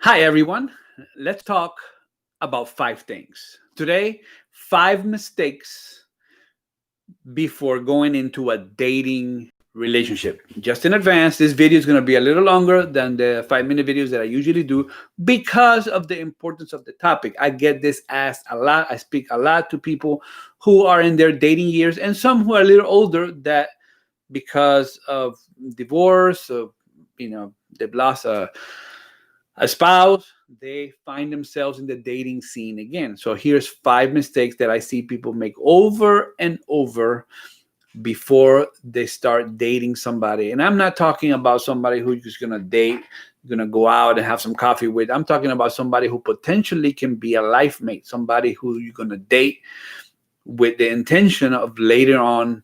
Hi, everyone. Let's talk about five things. Today, five mistakes before going into a dating relationship. Just in advance, this video is going to be a little longer than the 5-minute videos that I usually do because of the importance of the topic. I get this asked a lot. I speak a lot to people who are in their dating years and some who are a little older that because of divorce, of, they've lost a spouse, they find themselves in the dating scene again. So here's five mistakes that I see people make over and over before they start dating somebody. And I'm not talking about somebody who's just going to date, going to go out and have some coffee with. I'm talking about somebody who potentially can be a life mate, somebody who you're going to date with the intention of later on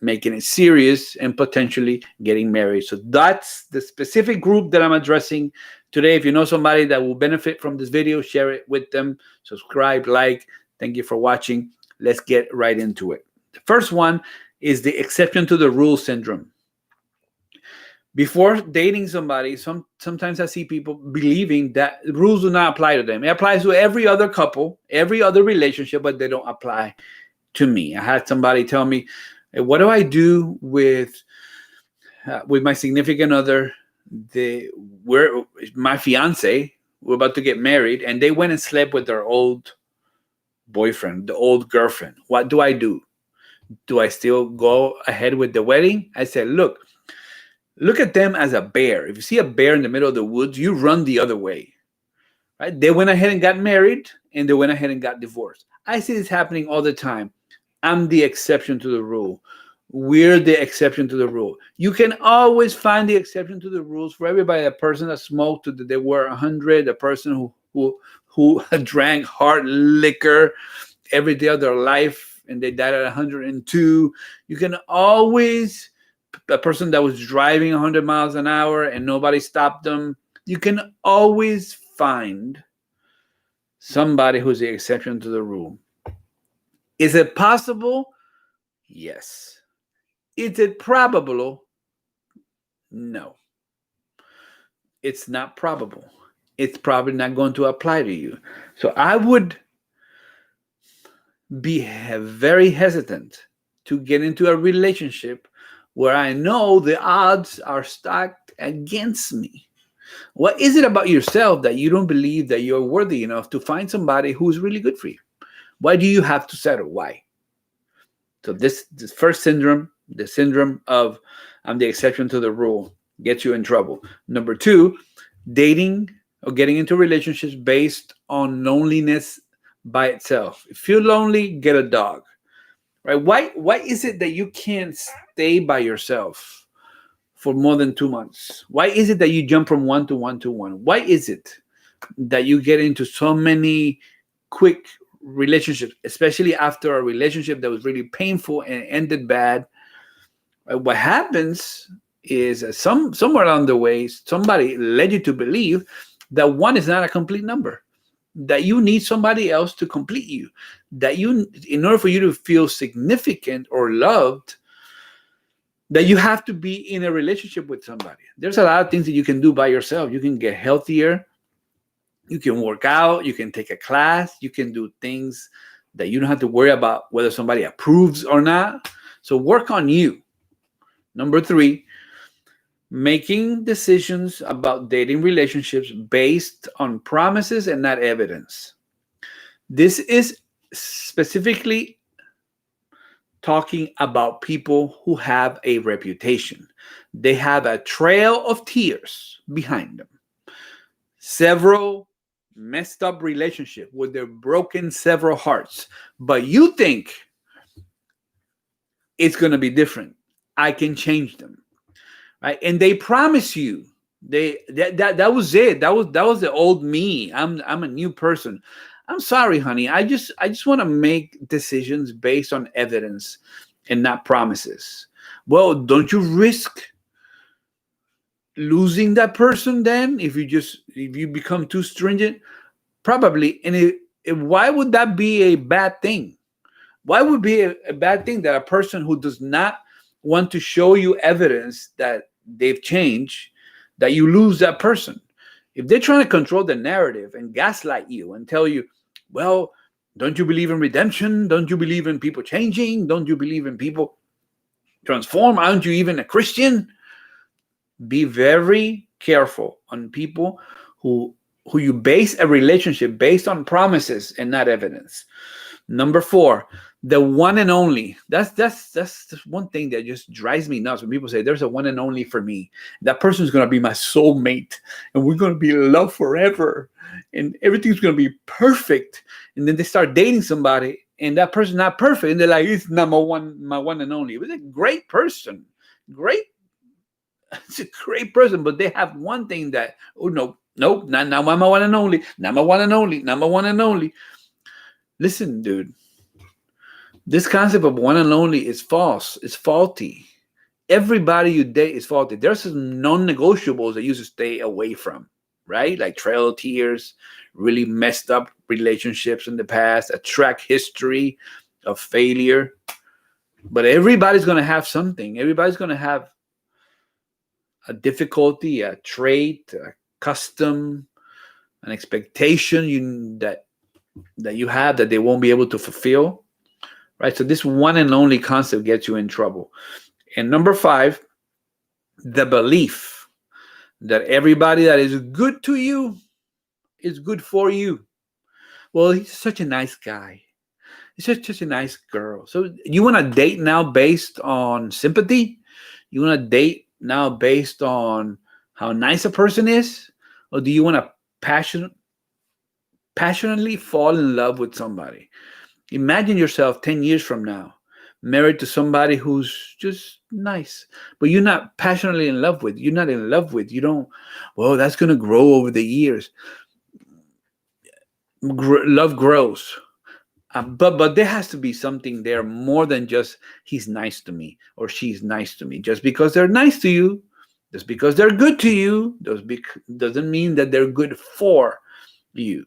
making it serious and potentially getting married. So that's the specific group that I'm addressing today. If you know somebody that will benefit from this video, share it with them. Subscribe, like. Thank you for watching. Let's get right into it. The first one is the exception to the rule syndrome. Before dating somebody, sometimes I see people believing that rules do not apply to them. It applies to every other couple, every other relationship, but they don't apply to me. I had somebody tell me, what do I do with my significant other? We're my fiance. We're about to get married, and they went and slept with their old boyfriend, the old girlfriend. What do I do? Do I still go ahead with the wedding? I said, look at them as a bear. If you see a bear in the middle of the woods, you run the other way. Right? They went ahead and got married, and they went ahead and got divorced. I see this happening all the time. I'm the exception to the rule. We're the exception to the rule. You can always find the exception to the rules for everybody. A person that smoked till they were 100, a person who drank hard liquor every day of their life and they died at 102. You can always, a person that was driving 100 miles an hour and nobody stopped them. You can always find somebody who's the exception to the rule. Is it possible? Yes. Is it probable? No. It's not probable. It's probably not going to apply to you. So I would be very hesitant to get into a relationship where I know the odds are stacked against me. What is it about yourself that you don't believe that you're worthy enough to find somebody who's really good for you? Why do you have to settle? Why? So this first syndrome, the syndrome of I'm the exception to the rule, gets you in trouble. Number two, dating or getting into relationships based on loneliness by itself. If you're lonely, get a dog. Right? Why is it that you can't stay by yourself for more than 2 months? Why is it that you jump from one to one to one? Why is it that you get into so many quick relationships, especially after a relationship that was really painful and ended bad? What happens is somewhere along the way, somebody led you to believe that one is not a complete number, that you need somebody else to complete you, that in order for you to feel significant or loved, that you have to be in a relationship with somebody. There's a lot of things that you can do by yourself. You can get healthier. You can work out, you can take a class, you can do things that you don't have to worry about whether somebody approves or not. So work on you. Number three, making decisions about dating relationships based on promises and not evidence. This is specifically talking about people who have a reputation. They have a trail of tears behind them. Several messed up relationship with their broken several hearts, but you think it's going to be different. I can change them, right? And they promise you that was it. That was the old me. I'm a new person. I'm sorry, honey. I just want to make decisions based on evidence and not promises. Well, don't you risk losing that person then if you become too stringent? Probably. And why would that be a bad thing? Why would it be a bad thing that a person who does not want to show you evidence that they've changed, that you lose that person? If they're trying to control the narrative and gaslight you and tell you, well, don't you believe in redemption? Don't you believe in people changing? Don't you believe in people transform? Aren't you even a Christian? Be very careful on people who you base a relationship based on promises and not evidence. Number 4, the one and only. That's one thing that just drives me nuts when people say there's a one and only for me. That person's gonna be my soulmate, and we're gonna be in love forever, and everything's gonna be perfect. And then they start dating somebody, and that person's not perfect, and they're like, it's not my one and only. It was a great person, great. It's a great person, but they have one thing that, oh no, nope, not my one and only, not my one and only, not my one and only. Listen, dude, this concept of one and only is false. It's faulty. Everybody you date is faulty. There's some non-negotiables that you should stay away from, right? Like trail of tears, really messed up relationships in the past, a track history of failure. But everybody's going to have something. Everybody's going to have a difficulty, a trait, a custom, an expectation that you have that they won't be able to fulfill, right? So this one and only concept gets you in trouble. And number 5, the belief that everybody that is good to you is good for you. Well, he's such a nice guy. He's such a nice girl. So you want to date now based on sympathy? You want to date now based on how nice a person is? Or do you want to passionately fall in love with somebody? Imagine yourself 10 years from now, married to somebody who's just nice, but you're not passionately in love with. You're not in love with. You don't, well, that's going to grow over the years. Love grows. But there has to be something there more than just he's nice to me or she's nice to me. Just because they're nice to you, just because they're good to you, doesn't mean that they're good for you.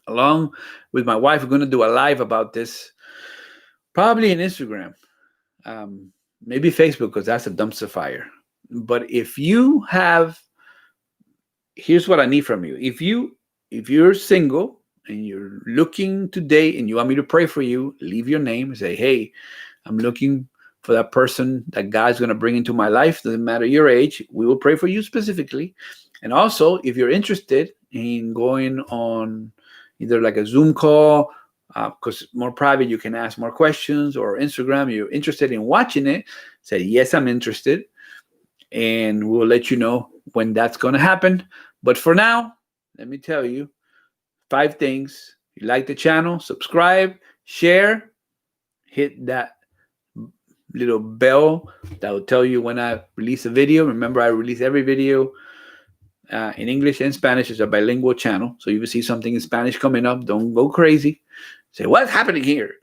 Along with my wife, we're going to do a live about this, probably in Instagram, maybe Facebook, because that's a dumpster fire. But if you have, here's what I need from you. If you're single and you're looking to date and you want me to pray for you, leave your name and say, hey, I'm looking for that person that God's going to bring into my life. Doesn't matter your age. We will pray for you specifically. And also, if you're interested in going on either like a Zoom call, because more private, you can ask more questions, or Instagram, you're interested in watching it, say, yes, I'm interested. And we'll let you know when that's going to happen. But for now, let me tell you 5 things. If you like the channel, subscribe, share, hit that little bell that will tell you when I release a video. Remember, I release every video in English and Spanish. It's a bilingual channel. So if you see something in Spanish coming up, don't go crazy. Say, what's happening here?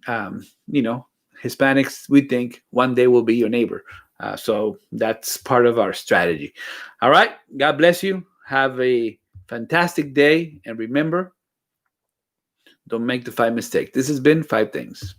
Hispanics, we think one day will be your neighbor. So that's part of our strategy. All right. God bless you. Have a fantastic day. And remember, don't make the 5 mistakes. This has been 5 things.